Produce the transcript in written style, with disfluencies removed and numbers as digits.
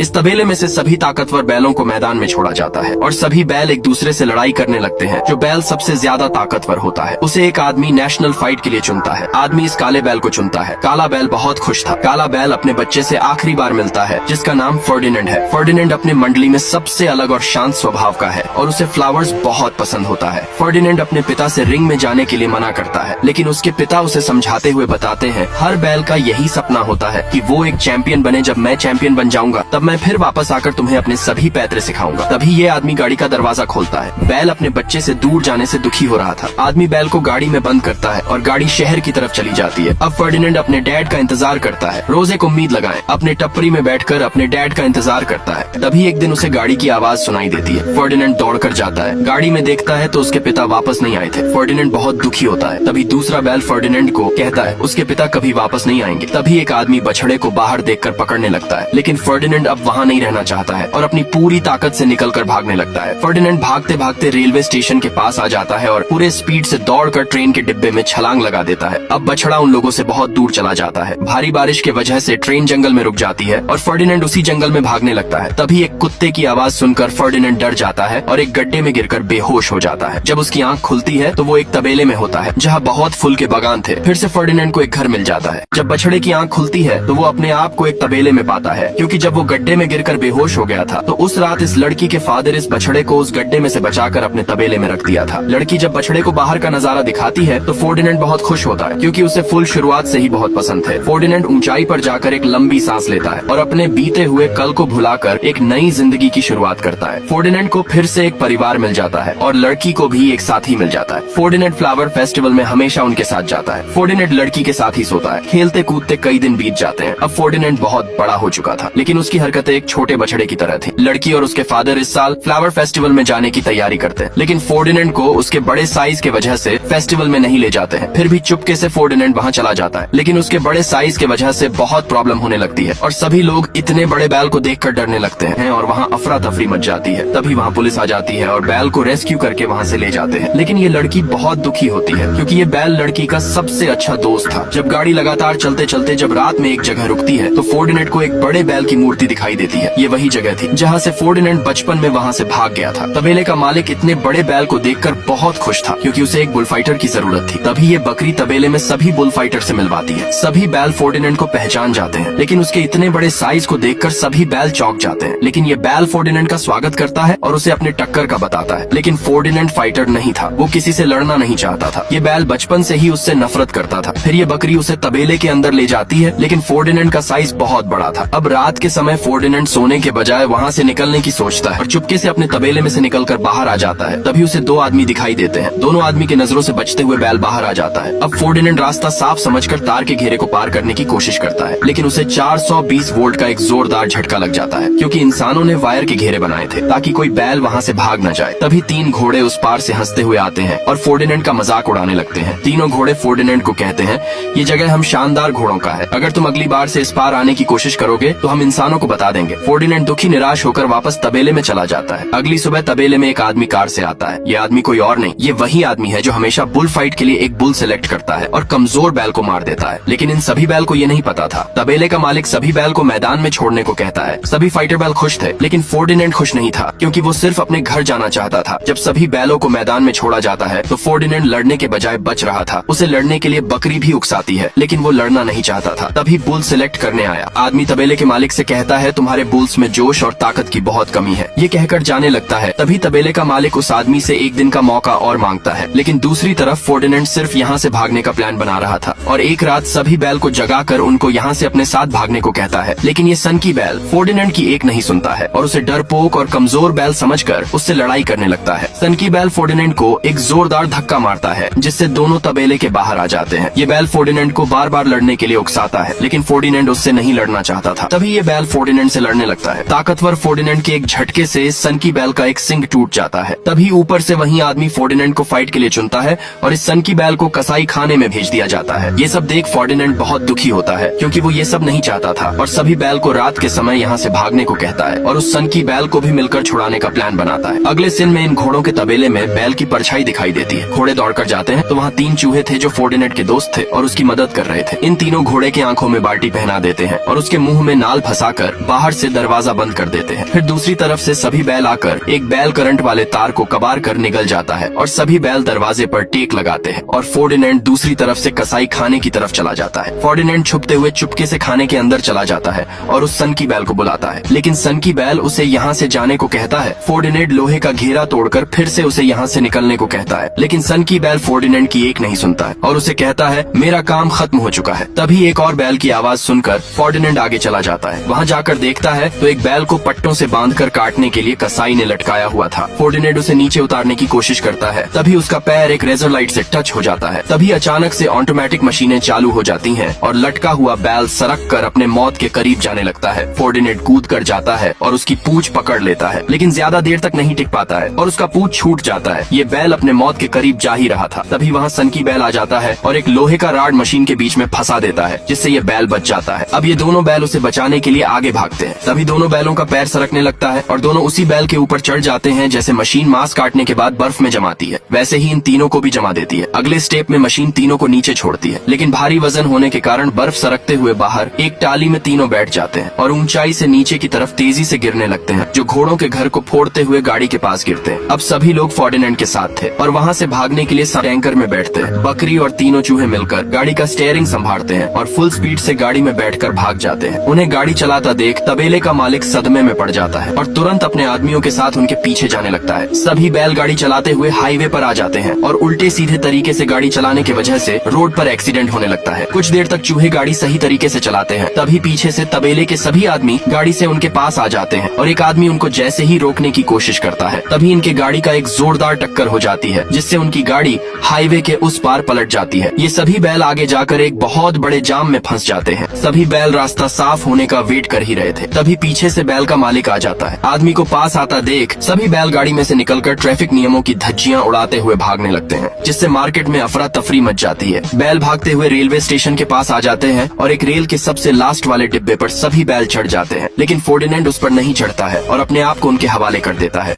इस तबेले में से सभी ताकतवर बैलों को मैदान में छोड़ा जाता है और सभी बैल एक दूसरे से लड़ाई करने लगते हैं। जो बैल सबसे ज्यादा ताकतवर होता है उसे एक आदमी नेशनल फाइट के लिए चुनता है। आदमी इस काले बैल को चुनता है। काला बैल बहुत खुश था। काला बैल अपने बच्चे से आखिरी बार मिलता है जिसका नाम फर्डिनेंड है। फर्डिनेंड अपने मंडली में सबसे अलग और शांत स्वभाव का है और उसे फ्लावर्स बहुत पसंद होता है। फर्डिनेंड अपने पिता से रिंग में जाने के लिए मना करता है, लेकिन उसके पिता उसे समझाते हुए बताते हैं हर बैल का यही सपना होता है कि वो एक चैंपियन बने। जब मैं चैंपियन बन जाऊंगा तब मैं फिर वापस आकर तुम्हें अपने सभी पैतरे सिखाऊंगा। तभी ये आदमी गाड़ी का दरवाजा खोलता है। बैल अपने बच्चे से दूर जाने से दुखी हो रहा था। आदमी बैल को गाड़ी में बंद करता है और गाड़ी शहर की तरफ चली जाती है। अब फर्डिनेंड अपने डैड का इंतजार करता है। रोज एक उम्मीद लगाए अपने टपरी में बैठकर अपने डैड का इंतजार करता है। तभी एक दिन उसे गाड़ी की आवाज सुनाई देती है। फर्डिनेंड दौड़कर जाता है। गाड़ी में देखता है तो उसके पिता वापस नहीं आए थे। फर्डिनेंड बहुत दुखी होता है। तभी दूसरा बैल फर्डिनेंड को कहता है उसके पिता कभी वापस नहीं आएंगे। तभी एक आदमी बछड़े को बाहर देखकर पकड़ने लगता है, लेकिन फर्डिनेंड अब वहाँ नहीं रहना चाहता है और अपनी पूरी ताकत से निकलकर भागने लगता है। फर्डिनेंड भागते भागते रेलवे स्टेशन के पास आ जाता है और पूरे स्पीड से दौड़कर ट्रेन के डिब्बे में छलांग लगा देता है। अब बछड़ा उन लोगों से बहुत दूर चला जाता है। भारी बारिश की वजह से ट्रेन जंगल में रुक जाती है और फर्डिनेंड उसी जंगल में भागने लगता है। तभी एक कुत्ते की आवाज सुनकर फर्डिनेंड डर जाता है और एक गड्ढे में गिरकर बेहोश हो जाता है। जब उसकी आंख खुलती है तो वो एक तबेले में होता है जहाँ बहुत फूल के बागान थे। फिर से फर्डिनेंड को एक घर मिल जाता है। जब बछड़े की आंख खुलती है तो वो अपने आप को एक तबेले में पाता है, क्योंकि जब वो गड्ढे में गिरकर बेहोश हो गया था तो उस रात इस लड़की के फादर इस बछड़े को उस गड्ढे में से बचाकर अपने तबेले में रख दिया था। लड़की जब बछड़े को बाहर का नजारा दिखाती है तो फर्डिनेंड बहुत खुश होता है, क्योंकि उसे फूल शुरुआत से ही बहुत पसंद थे। फर्डिनेंड ऊंचाई पर जाकर एक लंबी सांस लेता है और अपने बीते हुए कल को भुलाकर एक नई जिंदगी की शुरुआत करता है। फर्डिनेंड को फिर से एक परिवार मिल जाता है और लड़की को भी एक साथी मिल जाता है। फर्डिनेंड फ्लावर फेस्टिवल में हमेशा उनके साथ जाता है। फर्डिनेंड लड़की के साथ ही सोता है। खेलते कूदते कई दिन बीत जाते हैं। अब फर्डिनेंड बहुत बड़ा हो चुका था, लेकिन उसकी हरकतें एक छोटे बछड़े की तरह थी। लड़की और उसके फादर इस साल फ्लावर फेस्टिवल में जाने की तैयारी करते हैं, लेकिन फर्डिनेंड को उसके बड़े साइज के वजह से फेस्टिवल में नहीं ले जाते हैं। फिर भी चुपके से फर्डिनेंड वहाँ चला जाता है, लेकिन उसके बड़े साइज के वजह से बहुत प्रॉब्लम होने लगती है और सभी लोग इतने बड़े बैल को देखकर डरने लगते हैं और वहाँ अफरा तफरी मच जाती है। तभी वहाँ पुलिस आ जाती है और बैल को रेस्क्यू करके वहाँ से ले जाते हैं। लेकिन ये लड़की बहुत दुखी होती है, क्योंकि ये बैल लड़की का सबसे अच्छा दोस्त था। जब गाड़ी लगातार चलते चलते जब रात में एक जगह रुकती है तो फर्डिनेंड को एक बड़े बैल की मूर्ति दिखाई देती है। ये वही जगह थी जहाँ से फर्डिनेंड बचपन में वहाँ से भाग गया था। तबेले का मालिक इतने बड़े बैल को देखकर बहुत खुश था, क्योंकि उसे एक बुलफाइटर की जरूरत थी। तभी ये बकरी तबेले में सभी बुलफाइटर से मिलवाती है। सभी बैल फर्डिनेंड को पहचान जाते हैं, लेकिन उसके इतने बड़े साइज को देखकर सभी बैल चौंक जाते हैं। लेकिन ये बैल फर्डिनेंड का स्वागत करता है और उसे अपने टक्कर का बताता है। लेकिन फर्डिनेंड फाइटर नहीं था, वो किसी से लड़ना नहीं चाहता था। ये बैल बचपन से ही उससे नफरत करता था। फिर ये बकरी उसे तबेले के अंदर ले जाती है, लेकिन फर्डिनेंड का साइज बहुत बड़ा था। अब रात के समय फर्डिनेंड सोने के बजाय वहाँ से निकलने की सोचता है और चुपके से अपने तबेले में से निकलकर बाहर आ जाता है। तभी उसे दो आदमी दिखाई देते हैं। दोनों आदमी की नजरों से बचते हुए बैल बाहर आ जाता है। अब फर्डिनेंड रास्ता साफ समझकर तार के घेरे को पार करने की कोशिश करता है, लेकिन उसे 420 वोल्ट का एक जोरदार झटका लग जाता है, क्योंकि इंसानों ने वायर के घेरे बनाए थे ताकि कोई बैल वहाँ से भाग न जाए। तभी 3 घोड़े उस पार से हंसते हुए आते हैं और फर्डिनेंड का मजाक उड़ाने लगते हैं। तीनों घोड़े फर्डिनेंड को कहते हैं ये जगह हम शानदार घोड़ों का है, अगर तुम अगली बार से इस पार आने की कोशिश करोगे तो हम इंसानों को बता देंगे। फर्डिनेंड दुखी निराश होकर वापस तबेले में चला जाता है। अगली सुबह तबेले में एक आदमी कार से आता है। ये आदमी कोई और नहीं, ये वही आदमी है जो हमेशा बुल फाइट के लिए एक बुल सेलेक्ट करता है और कमजोर बैल को मार देता है। लेकिन इन सभी बैल को ये नहीं पता था। तबेले का मालिक सभी बैल को मैदान में छोड़ने को कहता है। सभी फाइटर बैल खुश थे, लेकिन फर्डिनेंड खुश नहीं था, क्योंकि वो सिर्फ अपने घर जाना चाहता था। जब सभी बैलों को मैदान में छोड़ा जाता है तो फर्डिनेंड लड़ने के बजाय बच रहा था। उसे लड़ने के लिए बकरी भी उकसाती है, लेकिन वो लड़ना नहीं चाहता था। तभी बुल सेलेक्ट करने आया आदमी तबेले के मालिक से कहता है तुम्हारे बुल्स में जोश और ताकत की बहुत कमी है। ये कहकर जाने लगता है। तभी तबेले का मालिक उस आदमी से एक दिन का मौका और मांगता है, लेकिन दूसरी तरफ फर्डिनेंड सिर्फ यहाँ से भागने का प्लान बना रहा था और एक रात सभी बैल को जगाकर उनको यहाँ से अपने साथ भागने को कहता है। लेकिन ये सनकी बैल फर्डिनेंड की एक नहीं सुनता है और उसे डरपोक और कमजोर बैल समझकर उससे लड़ाई करने लगता है। सनकी बैल फर्डिनेंड को एक जोरदार धक्का मारता है, जिससे दोनों तबेले के बाहर आ जाते हैं। ये बैल फर्डिनेंड को बार बार लड़ने के लिए उकसाता है, लेकिन फर्डिनेंड उससे नहीं लड़ना चाहता था। तभी ये बैल फर्डिनेंड से लड़ने लगता है। ताकतवर फर्डिनेंड के एक झटके से सनकी बैल का एक सिंग टूट जाता है। तभी ऊपर से वही आदमी फर्डिनेंड को फाइट के लिए चुनता है और इस सनकी बैल को कसाई खाने में भेज दिया जाता है। ये सब देख फर्डिनेंड बहुत दुखी होता है, क्योंकि वो ये सब नहीं चाहता था और सभी बैल को रात के समय यहाँ से भागने को कहता है और उस सनकी बैल को भी मिलकर छुड़ाने का प्लान बनाता है। अगले दिन में इन घोड़ों के तबेले में बैल की परछाई दिखाई देती है। घोड़े दौड़कर जाते हैं तो वहाँ 3 चूहे थे जो फर्डिनेंड के दोस्त थे और उसकी मदद कर रहे थे। इन तीनों घोड़े की आंखों में बाल्टी पहना देते हैं और उसके मुंह में नाल फंसाकर बाहर से दरवाजा बंद कर देते हैं। फिर दूसरी तरफ से सभी बैल आकर एक बैल करंट वाले तार को कबार कर निकल जाता है और सभी बैल दरवाजे पर टेक लगाते हैं और फर्डिनेंड दूसरी तरफ से कसाई खाने की तरफ चला जाता है। फर्डिनेंड छुपते हुए चुपके से खाने के अंदर चला जाता है और उस सनकी बैल को बुलाता है, लेकिन सनकी बैल उसे यहाँ से जाने को कहता है। फर्डिनेंड लोहे का घेरा तोड़कर फिर से उसे यहाँ से निकलने को कहता है, लेकिन सनकी बैल फर्डिनेंड की एक नहीं सुनता है और उसे कहता है मेरा काम खत्म हो चुका है। तभी एक और बैल की आवाज सुनकर फर्डिनेंड आगे चला जाता है। वहाँ जाकर देखता है तो एक बैल को पट्टों से बांधकर काटने के लिए कसाई ने लटकाया हुआ था। फर्डिनेंड उसे नीचे उतारने की कोशिश करता है, तभी उसका पैर एक रेजर लाइट से टच हो जाता है। तभी अचानक से ऑटोमेटिक मशीनें चालू हो जाती हैं और लटका हुआ बैल सरक कर अपने मौत के करीब जाने लगता है। फर्डिनेंड कूद कर जाता है और उसकी पूंछ पकड़ लेता है, लेकिन ज्यादा देर तक नहीं टिक पाता है और उसका पूंछ छूट जाता है। ये बैल अपने मौत के करीब जा ही रहा था। तभी वहाँ सनकी बैल आ जाता है और एक लोहे का राड मशीन के बीच में फंसा देता है, जिससे ये बैल बच जाता है। अब ये दोनों बैल उसे बचाने के लिए आगे भागते हैं। तभी दोनों बैलों का पैर सरकने लगता है और दोनों उसी बैल के ऊपर चढ़ जाते हैं। जैसे मशीन मांस काटने के बाद बर्फ में जमाती है, वैसे ही इन तीनों को भी जमा देती है। अगले स्टेप में मशीन तीनों को नीचे छोड़ती है, लेकिन भारी वजन होने के कारण बर्फ सरकते हुए बाहर एक टाली में तीनों बैठ जाते हैं और ऊंचाई से नीचे की तरफ तेजी से गिरने लगते हैं, जो घोड़ों के घर को फोड़ते हुए गाड़ी के पास गिरते हैं। अब सभी लोग फर्डिनेंड के साथ थे और वहाँ से भागने के लिए टैंकर में बैठते हैं। बकरी और तीनों चूहे मिलकर गाड़ी का स्टीयरिंग संभालते हैं और फुल स्पीड से गाड़ी में बैठकर भाग जाते हैं। उन्हें गाड़ी चलाता देख तबेले का मालिक सदमे में पड़ जाता है और तुरंत अपने आदमियों के साथ उनके पीछे जाने लगता है। सभी बैल गाड़ी चलाते हुए हाईवे पर आ जाते हैं और उल्टे सीधे तरीके से गाड़ी चलाने की वजह से रोड पर एक्सीडेंट होने लगता है। कुछ देर तक चूहे गाड़ी सही तरीके से चलाते हैं, तभी पीछे से तबेले के सभी आदमी गाड़ी से उनके पास आ जाते हैं और एक आदमी उनको जैसे ही रोकने की कोशिश करता है, तभी इनके गाड़ी का एक जोरदार टक्कर हो जाती है, जिससे उनकी गाड़ी हाईवे के उस पार पलट जाती है। ये सभी बैल आगे जाकर एक बहुत बड़े जाम में फंस जाते हैं। सभी बैल रास्ता साफ होने का वेट कर ही रहे थे, तभी पीछे से बैल का मालिक आ जाता है। आदमी को पास आता देख सभी बैल गाड़ी में से निकलकर ट्रैफिक नियमों की धज्जियां उड़ाते हुए भागने लगते हैं, जिससे मार्केट में अफरा तफरी मच जाती है। बैल भागते हुए रेलवे स्टेशन के पास आ जाते हैं और एक रेल के सबसे लास्ट वाले डिब्बे पर सभी बैल चढ़ जाते हैं, लेकिन फर्डिनेंड उस पर नहीं चढ़ता है और अपने आप को उनके हवाले कर देता है।